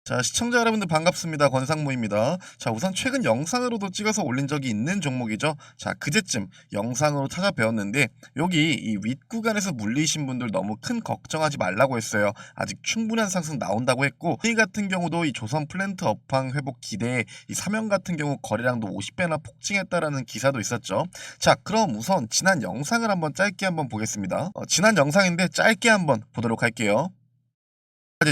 자, 시청자 여러분들 반갑습니다. 권상무입니다. 자, 우선 최근 영상으로도 찍어서 올린 적이 있는 종목이죠. 자, 그제쯤 영상으로 찾아뵈었는데 여기 이 윗구간에서 물리신 분들 너무 큰 걱정하지 말라고 했어요. 아직 충분한 상승 나온다고 했고, 이 같은 경우도 이 조선 플랜트 업황 회복 기대에 이 삼형 같은 경우 거래량도 50배나 폭증했다라는 기사도 있었죠. 자, 그럼 우선 지난 영상을 짧게 한번 보겠습니다. 지난 영상인데 짧게 한번 보도록 할게요.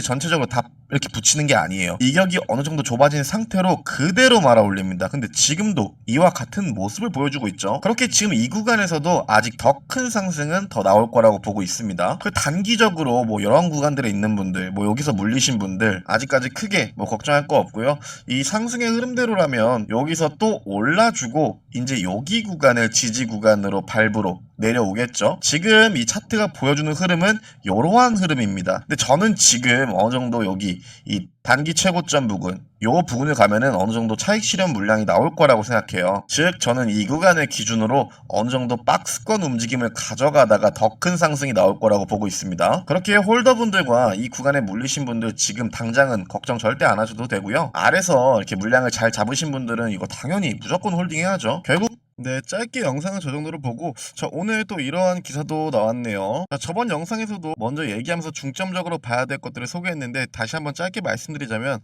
전체적으로 다 이렇게 붙이는 게 아니에요. 이격이 어느 정도 좁아진 상태로 그대로 말아 올립니다. 근데 지금도 이와 같은 모습을 보여주고 있죠. 그렇게 지금 이 구간에서도 아직 더 큰 상승은 더 나올 거라고 보고 있습니다. 그 단기적으로 뭐 이런 구간들에 있는 분들, 뭐 여기서 물리신 분들 아직까지 크게 뭐 걱정할 거 없고요. 이 상승의 흐름대로라면 여기서 또 올라주고 이제 여기 구간을 지지 구간으로 발부로 내려오겠죠. 지금 이 차트가 보여주는 흐름은 이러한 흐름입니다. 근데 저는 지금 어느 정도 여기 이 단기 최고점 부근 요 부근을 가면은 어느 정도 차익 실현 물량이 나올 거라고 생각해요. 즉 저는 이 구간을 기준으로 어느 정도 박스권 움직임을 가져가다가 더 큰 상승이 나올 거라고 보고 있습니다. 그렇게 홀더분들과 이 구간에 물리신 분들 지금 당장은 걱정 절대 안 하셔도 되고요. 아래서 이렇게 물량을 잘 잡으신 분들은 이거 당연히 무조건 홀딩해야죠. 결국 네, 짧게 영상은 저 정도로 보고, 자, 오늘 또 이러한 기사도 나왔네요. 자, 저번 영상에서도 먼저 얘기하면서 중점적으로 봐야 될 것들을 소개했는데, 다시 한번 짧게 말씀드리자면,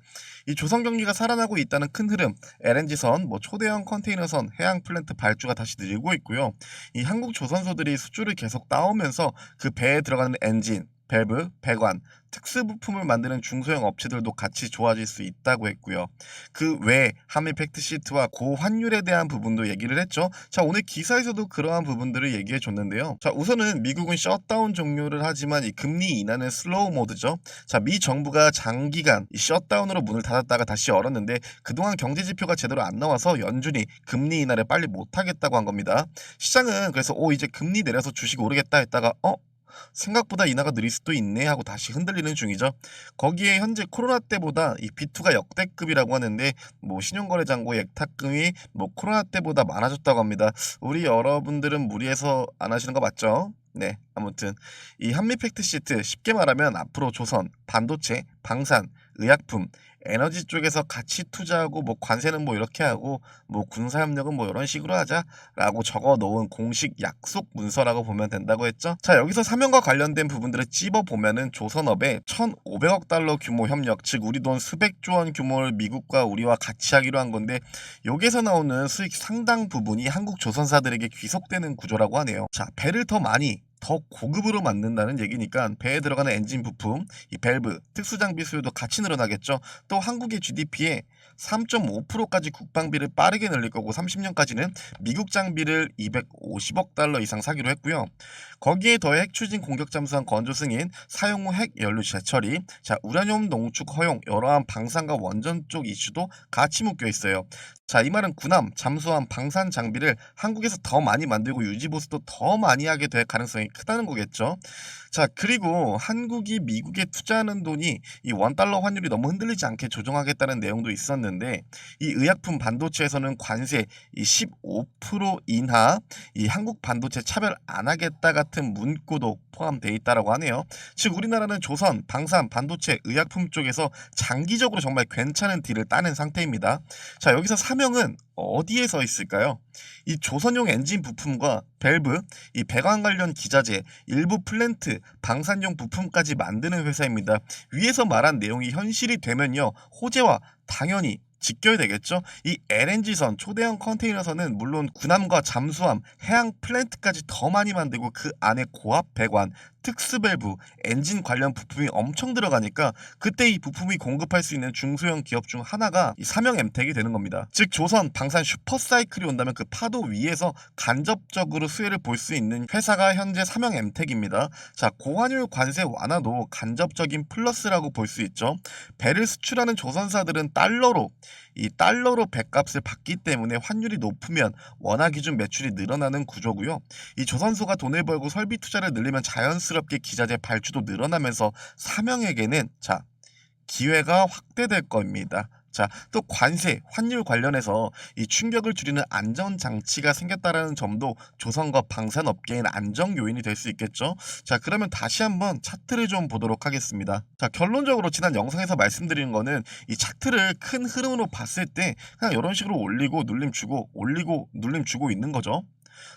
이 조선 경기가 살아나고 있다는 큰 흐름, LNG선, 뭐 초대형 컨테이너선, 해양 플랜트 발주가 다시 늘고 있고요. 이 한국 조선소들이 수주를 계속 따오면서 그 배에 들어가는 엔진, 밸브, 배관, 특수 부품을 만드는 중소형 업체들도 같이 좋아질 수 있다고 했고요. 그 외 한미 팩트 시트와 고환율에 대한 부분도 얘기를 했죠. 자, 오늘 기사에서도 그러한 부분들을 얘기해 줬는데요. 자, 우선은 미국은 셧다운 종료를 하지만 이 금리 인하는 슬로우 모드죠. 자, 미 정부가 장기간 이 셧다운으로 문을 닫았다가 다시 열었는데 그동안 경제 지표가 제대로 안 나와서 연준이 금리 인하를 빨리 못 하겠다고 한 겁니다. 시장은 그래서 이제 금리 내려서 주식 오르겠다 했다가 생각보다 인하가 느릴 수도 있네 하고 다시 흔들리는 중이죠. 거기에 현재 코로나 때보다 이 B2가 역대급이라고 하는데 뭐 신용거래잔고 예탁금이 뭐 코로나 때보다 많아졌다고 합니다. 우리 여러분들은 무리해서 안 하시는 거 맞죠? 네, 아무튼 이 한미 팩트 시트 쉽게 말하면 앞으로 조선, 반도체, 방산, 의약품, 에너지 쪽에서 같이 투자하고 뭐 관세는 뭐 이렇게 하고 뭐 군사협력은 뭐 이런 식으로 하자라고 적어 놓은 공식 약속 문서라고 보면 된다고 했죠. 자, 여기서 사명과 관련된 부분들을 찝어 보면은 조선업에 1,500억 달러 규모 협력, 즉 우리 돈 수백조 원 규모를 미국과 우리와 같이 하기로 한 건데 여기서 나오는 수익 상당 부분이 한국 조선사들에게 귀속되는 구조라고 하네요. 자, 배를 더 많이 더 고급으로 만든다는 얘기니까 배에 들어가는 엔진 부품, 이 밸브, 특수장비 수요도 같이 늘어나겠죠. 또 한국의 GDP에 3.5%까지 국방비를 빠르게 늘릴 거고 30년까지는 미국 장비를 250억 달러 이상 사기로 했고요. 거기에 더해 핵 추진 공격 잠수함 건조 승인, 사용 후 핵 연료 재처리, 자, 우라늄 농축 허용, 여러한 방산과 원전 쪽 이슈도 같이 묶여 있어요. 자, 이 말은 군함, 잠수함, 방산 장비를 한국에서 더 많이 만들고 유지 보수도 더 많이 하게 될 가능성이 크다는 거겠죠. 자, 그리고 한국이 미국에 투자하는 돈이 이 원달러 환율이 너무 흔들리지 않게 조정하겠다는 내용도 있었는데 이 의약품 반도체에서는 관세 이 15% 인하, 이 한국 반도체 차별 안 하겠다 같은 문구도 포함되어 있다라고 하네요. 즉 우리나라는 조선, 방산, 반도체, 의약품 쪽에서 장기적으로 정말 괜찮은 딜을 따낸 상태입니다. 자, 여기서 사명은 어디에 서 있을까요? 이 조선용 엔진 부품과 밸브, 이 배관 관련 기자재, 일부 플랜트, 방산용 부품까지 만드는 회사입니다. 위에서 말한 내용이 현실이 되면요, 호재와 당연히 지켜야 되겠죠. 이 LNG선, 초대형 컨테이너선은 물론 군함과 잠수함, 해양 플랜트까지 더 많이 만들고 그 안에 고압 배관, 특수밸브, 엔진 관련 부품이 엄청 들어가니까 그때 이 부품이 공급할 수 있는 중소형 기업 중 하나가 이 삼형 엠텍이 되는 겁니다. 즉 조선, 방산 슈퍼사이클이 온다면 그 파도 위에서 간접적으로 수혜를 볼 수 있는 회사가 현재 삼형 엠텍입니다. 자, 고환율 관세 완화도 간접적인 플러스라고 볼 수 있죠. 배를 수출하는 조선사들은 달러로 배값을 받기 때문에 환율이 높으면 원화 기준 매출이 늘어나는 구조고요. 이 조선소가 돈을 벌고 설비 투자를 늘리면 자연스럽게 기자재 발주도 늘어나면서 삼형에게는 기회가 확대될 겁니다. 자, 또 관세, 환율 관련해서 이 충격을 줄이는 안전 장치가 생겼다라는 점도 조선과 방산업계인 안정 요인이 될 수 있겠죠. 자, 그러면 다시 한번 차트를 좀 보도록 하겠습니다. 자, 결론적으로 지난 영상에서 말씀드리는 거는 이 차트를 큰 흐름으로 봤을 때 그냥 이런 식으로 올리고 눌림 주고 올리고 눌림 주고 있는 거죠.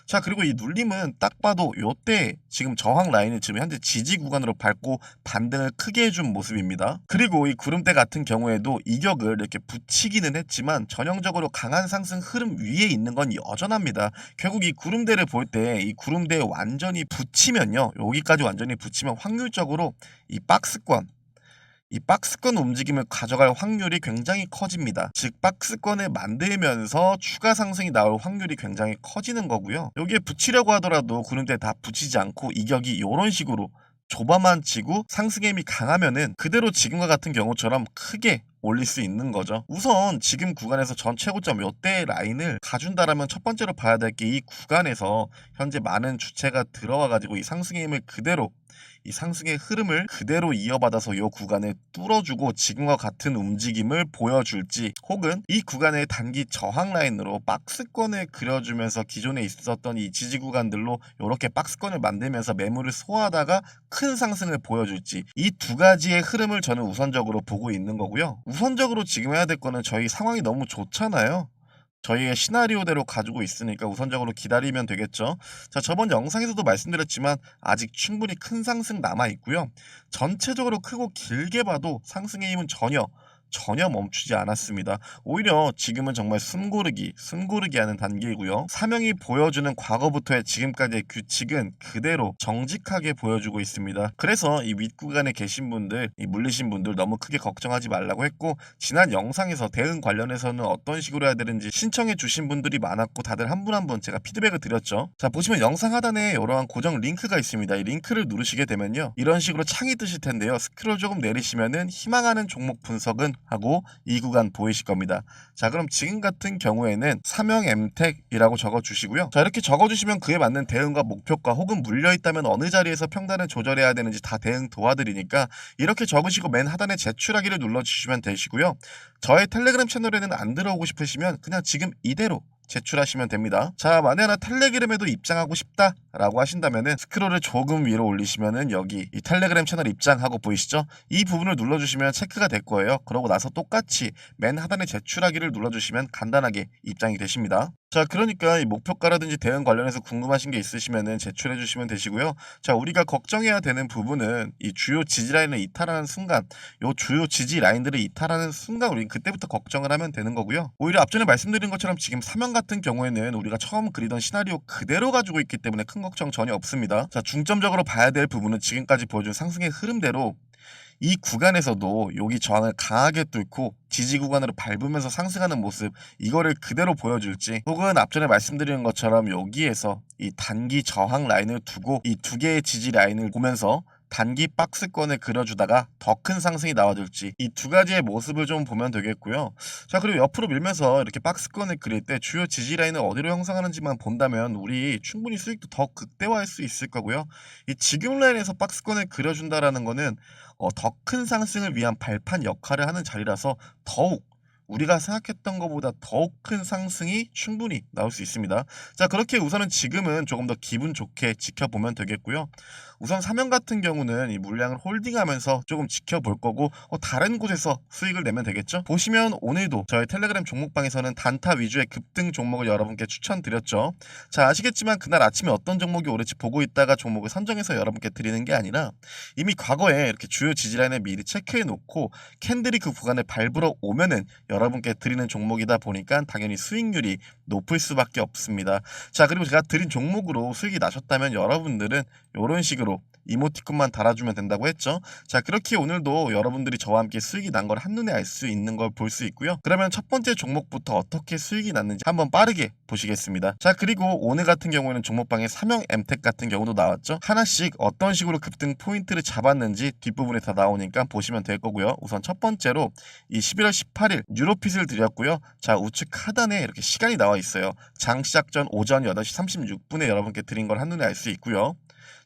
자, 그리고 이 눌림은 딱 봐도 요때 지금 저항 라인을 지금 현재 지지 구간으로 밟고 반등을 크게 해준 모습입니다. 그리고 이 구름대 같은 경우에도 이격을 이렇게 붙이기는 했지만 전형적으로 강한 상승 흐름 위에 있는 건 여전합니다. 결국 이 구름대를 볼 때 이 구름대에 완전히 붙이면요, 여기까지 완전히 붙이면 확률적으로 이 박스권 움직임을 가져갈 확률이 굉장히 커집니다. 즉 박스권을 만들면서 추가 상승이 나올 확률이 굉장히 커지는 거고요. 여기에 붙이려고 하더라도 구름대에 다 붙이지 않고 이격이 이런 식으로 좁아만 치고 상승의 힘이 강하면은 그대로 지금과 같은 경우처럼 크게 올릴 수 있는 거죠. 우선 지금 구간에서 전 최고점 요때 라인을 가준다라면 첫 번째로 봐야 될 게 이 구간에서 현재 많은 주체가 들어와 가지고 이 상승의 힘을 그대로 이 상승의 흐름을 그대로 이어받아서 이 구간을 뚫어주고 지금과 같은 움직임을 보여줄지, 혹은 이 구간의 단기 저항 라인으로 박스권을 그려주면서 기존에 있었던 이 지지 구간들로 이렇게 박스권을 만들면서 매물을 소화하다가 큰 상승을 보여줄지, 이 두 가지의 흐름을 저는 우선적으로 보고 있는 거고요. 우선적으로 지금 해야 될 거는 저희 상황이 너무 좋잖아요. 저희의 시나리오대로 가지고 있으니까 우선적으로 기다리면 되겠죠. 자, 저번 영상에서도 말씀드렸지만 아직 충분히 큰 상승 남아 있고요. 전체적으로 크고 길게 봐도 상승의 힘은 전혀 멈추지 않았습니다. 오히려 지금은 정말 숨고르기 하는 단계이고요. 사명이 보여주는 과거부터의 지금까지의 규칙은 그대로 정직하게 보여주고 있습니다. 그래서 이 윗구간에 계신 분들, 이 물리신 분들 너무 크게 걱정하지 말라고 했고, 지난 영상에서 대응 관련해서는 어떤 식으로 해야 되는지 신청해 주신 분들이 많았고 다들 한 분 한 분 제가 피드백을 드렸죠. 자, 보시면 영상 하단에 이러한 고정 링크가 있습니다. 이 링크를 누르시게 되면요, 이런 식으로 창이 뜨실 텐데요. 스크롤 조금 내리시면은 희망하는 종목 분석은 하고 이 구간 보이실 겁니다. 자, 그럼 지금 같은 경우에는 사명 엠텍이라고 적어주시고요. 자, 이렇게 적어주시면 그에 맞는 대응과 목표가, 혹은 물려있다면 어느 자리에서 평단을 조절해야 되는지 다 대응 도와드리니까 이렇게 적으시고 맨 하단에 제출하기를 눌러주시면 되시고요. 저의 텔레그램 채널에는 안 들어오고 싶으시면 그냥 지금 이대로 제출하시면 됩니다. 자, 만에 하나 텔레그램에도 입장하고 싶다 라고 하신다면은 스크롤을 조금 위로 올리시면은 여기 이 텔레그램 채널 입장하고 보이시죠? 이 부분을 눌러주시면 체크가 될 거예요. 그러고 나서 똑같이 맨 하단에 제출하기를 눌러주시면 간단하게 입장이 되십니다. 자, 그러니까 이 목표가라든지 대응 관련해서 궁금하신 게 있으시면은 제출해 주시면 되시고요. 자, 우리가 걱정해야 되는 부분은 이 주요 지지 라인을 이탈하는 순간, 요 주요 지지 라인들을 이탈하는 순간 우리는 그때부터 걱정을 하면 되는 거고요. 오히려 앞전에 말씀드린 것처럼 지금 사명 같은 경우에는 우리가 처음 그리던 시나리오 그대로 가지고 있기 때문에 큰 걱정 전혀 없습니다. 자, 중점적으로 봐야 될 부분은 지금까지 보여준 상승의 흐름대로 이 구간에서도 여기 저항을 강하게 뚫고 지지 구간으로 밟으면서 상승하는 모습, 이거를 그대로 보여줄지, 혹은 앞전에 말씀드린 것처럼 여기에서 이 단기 저항 라인을 두고 이 두 개의 지지 라인을 보면서 단기 박스권을 그려주다가 더 큰 상승이 나와줄지, 이 두 가지의 모습을 좀 보면 되겠고요. 자, 그리고 옆으로 밀면서 이렇게 박스권을 그릴 때 주요 지지 라인을 어디로 형성하는지만 본다면 우리 충분히 수익도 더 극대화할 수 있을 거고요. 이 지금 라인에서 박스권을 그려준다라는 거는 더 큰 상승을 위한 발판 역할을 하는 자리라서 더욱 우리가 생각했던 것보다 더욱 큰 상승이 충분히 나올 수 있습니다. 자, 그렇게 우선은 지금은 조금 더 기분 좋게 지켜보면 되겠고요. 우선 사명 같은 경우는 이 물량을 홀딩하면서 조금 지켜볼 거고, 다른 곳에서 수익을 내면 되겠죠. 보시면 오늘도 저희 텔레그램 종목방에서는 단타 위주의 급등 종목을 여러분께 추천드렸죠. 자, 아시겠지만 그날 아침에 어떤 종목이 오를지 보고 있다가 종목을 선정해서 여러분께 드리는 게 아니라 이미 과거에 이렇게 주요 지지라인을 미리 체크해 놓고 캔들이 그 구간을 밟으러 오면은 여러분께 드리는 종목이다 보니까 당연히 수익률이 높을 수밖에 없습니다. 자, 그리고 제가 드린 종목으로 수익이 나셨다면 여러분들은 이런 식으로 이모티콘만 달아주면 된다고 했죠. 자, 그렇게 오늘도 여러분들이 저와 함께 수익이 난 걸 한눈에 알 수 있는 걸 볼 수 있고요. 그러면 첫 번째 종목부터 어떻게 수익이 났는지 한번 빠르게 보시겠습니다. 자, 그리고 오늘 같은 경우에는 종목방에 사명 엠텍 같은 경우도 나왔죠. 하나씩 어떤 식으로 급등 포인트를 잡았는지 뒷부분에 다 나오니까 보시면 될 거고요. 우선 첫 번째로 이 11월 18일 뉴로핏을 드렸고요. 자, 우측 하단에 이렇게 시간이 나와 있어요. 장 시작 전 오전 8시 36분에 여러분께 드린 걸 한눈에 알 수 있고요.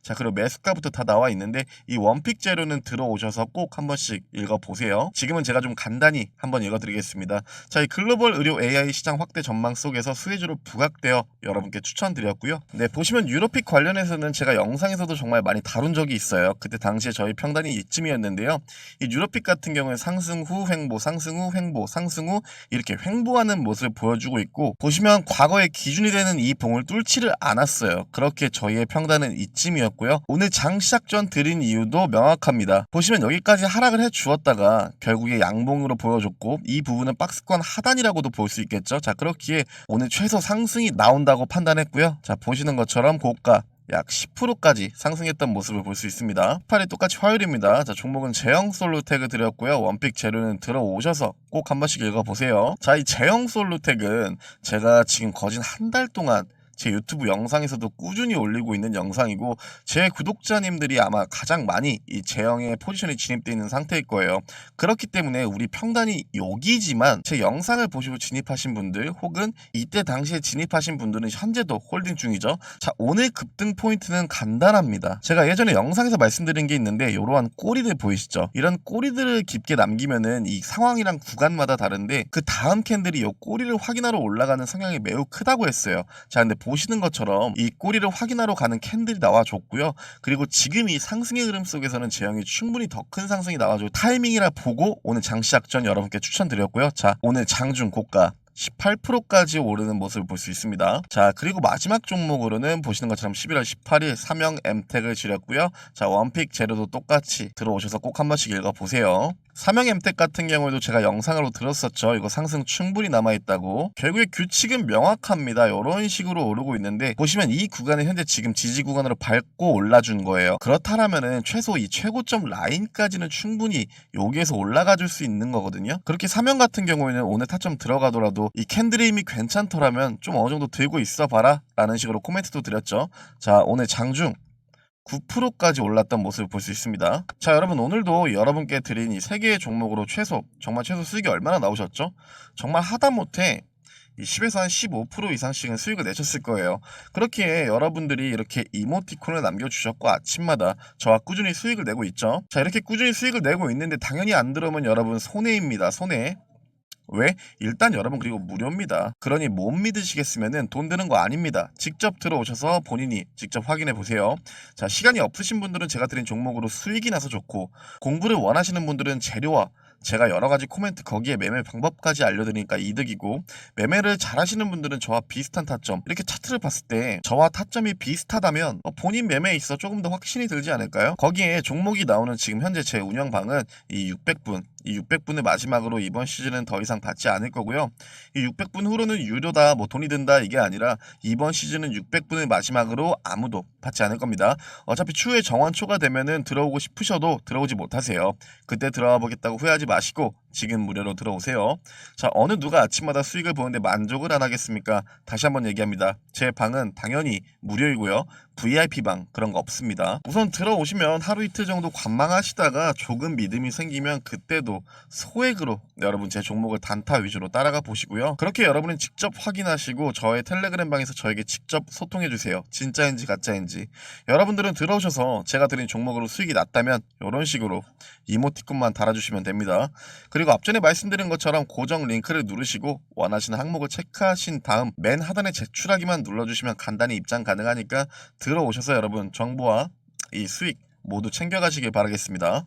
자, 그리고 매수가부터 다 나와 있는데 이 원픽 재료는 들어오셔서 꼭 한 번씩 읽어보세요. 지금은 제가 좀 간단히 한번 읽어드리겠습니다. 자, 이 글로벌 의료 AI 시장 확대 전망 속에서 수혜주로 부각되어 여러분께 추천드렸고요. 네, 보시면 유로픽 관련해서는 제가 영상에서도 정말 많이 다룬 적이 있어요. 그때 당시에 저희 평단이 이쯤이었는데요. 이 유로픽 같은 경우는 상승 후 횡보, 상승 후 횡보, 상승 후 이렇게 횡보하는 모습을 보여주고 있고, 보시면 과거의 기준이 되는 이 봉을 뚫지를 않았어요. 그렇게 저희의 평단은 이쯤이었고요. 오늘 장 시작 전 드린 이유도 명확합니다. 보시면 여기까지 하락을 해 주었다가 결국에 양봉으로 보여줬고, 이 부분은 박스권 하단이라고도 볼 수 있겠죠. 자, 그렇기에 오늘 최소 상승이 나온다고 판단했고요. 자, 보시는 것처럼 고가 약 10%까지 상승했던 모습을 볼 수 있습니다. 팔이 똑같이 화요일입니다. 자, 종목은 제형 솔루 태그 드렸고요. 원픽 재료는 들어오셔서 꼭 한 번씩 읽어보세요. 자, 이 제형 솔루 태그는 제가 지금 거진 한 달 동안 제 유튜브 영상에서도 꾸준히 올리고 있는 영상이고, 제 구독자님들이 아마 가장 많이 이 제형의 포지션이 진입되어 있는 상태일 거예요. 그렇기 때문에 우리 평단이 여기지만 제 영상을 보시고 진입하신 분들, 혹은 이때 당시에 진입하신 분들은 현재도 홀딩 중이죠. 자, 오늘 급등 포인트는 간단합니다. 제가 예전에 영상에서 말씀드린 게 있는데, 이러한 꼬리들 보이시죠? 이런 꼬리들을 깊게 남기면은 이 상황이랑 구간마다 다른데, 그 다음 캔들이 이 꼬리를 확인하러 올라가는 성향이 매우 크다고 했어요. 자, 근데 보시는 것처럼 이 꼬리를 확인하러 가는 캔들이 나와줬고요. 그리고 지금 이 상승의 흐름 속에서는 제형이 충분히 더 큰 상승이 나와줄 타이밍이라 보고 오늘 장 시작 전 여러분께 추천드렸고요. 자, 오늘 장중 고가 18%까지 오르는 모습을 볼 수 있습니다. 자, 그리고 마지막 종목으로는 보시는 것처럼 11월 18일 삼형 엠텍을 지렸고요. 자, 원픽 재료도 똑같이 들어오셔서 꼭 한 번씩 읽어보세요. 삼형 엠텍 같은 경우에도 제가 영상으로 들었었죠. 이거 상승 충분히 남아있다고. 결국에 규칙은 명확합니다. 이런 식으로 오르고 있는데, 보시면 이 구간은 현재 지금 지지 구간으로 밟고 올라준 거예요. 그렇다면은 최소 이 최고점 라인까지는 충분히 여기에서 올라가 줄 수 있는 거거든요. 그렇게 삼형 같은 경우에는 오늘 타점 들어가더라도 이 캔들의 힘이 괜찮더라면 좀 어느 정도 들고 있어 봐라 라는 식으로 코멘트도 드렸죠. 자, 오늘 장중 9%까지 올랐던 모습을 볼 수 있습니다. 자, 여러분, 오늘도 여러분께 드린 이 3개의 종목으로 정말 최소 수익이 얼마나 나오셨죠? 정말 하다못해 이 10에서 한 15% 이상씩은 수익을 내셨을 거예요. 그렇게 여러분들이 이렇게 이모티콘을 남겨주셨고, 아침마다 저와 꾸준히 수익을 내고 있죠. 자, 이렇게 꾸준히 수익을 내고 있는데 당연히 안 들어오면 여러분 손해입니다. 손해. 왜? 일단 여러분, 그리고 무료입니다. 그러니 못 믿으시겠으면은 돈 드는 거 아닙니다. 직접 들어오셔서 본인이 직접 확인해 보세요. 자, 시간이 없으신 분들은 제가 드린 종목으로 수익이 나서 좋고, 공부를 원하시는 분들은 재료와 제가 여러가지 코멘트 거기에 매매 방법까지 알려드리니까 이득이고, 매매를 잘하시는 분들은 저와 비슷한 타점, 이렇게 차트를 봤을 때 저와 타점이 비슷하다면 본인 매매에 있어 조금 더 확신이 들지 않을까요? 거기에 종목이 나오는 지금 현재 제 운영방은 이 600분, 이 600분을 마지막으로 이번 시즌은 더 이상 받지 않을 거고요. 이 600분 후로는 유료다, 뭐 돈이 든다 이게 아니라 이번 시즌은 600분을 마지막으로 아무도 받지 않을 겁니다. 어차피 추후에 정원초가 되면은 들어오고 싶으셔도 들어오지 못하세요. 그때 들어와 보겠다고 후회하지 마시고 지금 무료로 들어오세요. 자, 어느 누가 아침마다 수익을 보는데 만족을 안 하겠습니까? 다시 한번 얘기합니다. 제 방은 당연히 무료이고요. VIP방 그런 거 없습니다. 우선 들어오시면 하루 이틀 정도 관망하시다가 조금 믿음이 생기면 그때도 소액으로 여러분 제 종목을 단타 위주로 따라가 보시고요. 그렇게 여러분은 직접 확인하시고 저의 텔레그램 방에서 저에게 직접 소통해 주세요. 진짜인지 가짜인지. 여러분들은 들어오셔서 제가 드린 종목으로 수익이 났다면 이런 식으로 이모티콘만 달아주시면 됩니다. 그리고 앞전에 말씀드린 것처럼 고정 링크를 누르시고 원하시는 항목을 체크하신 다음 맨 하단에 제출하기만 눌러주시면 간단히 입장 가능하니까 들어오셔서 여러분 정보와 이 수익 모두 챙겨가시길 바라겠습니다.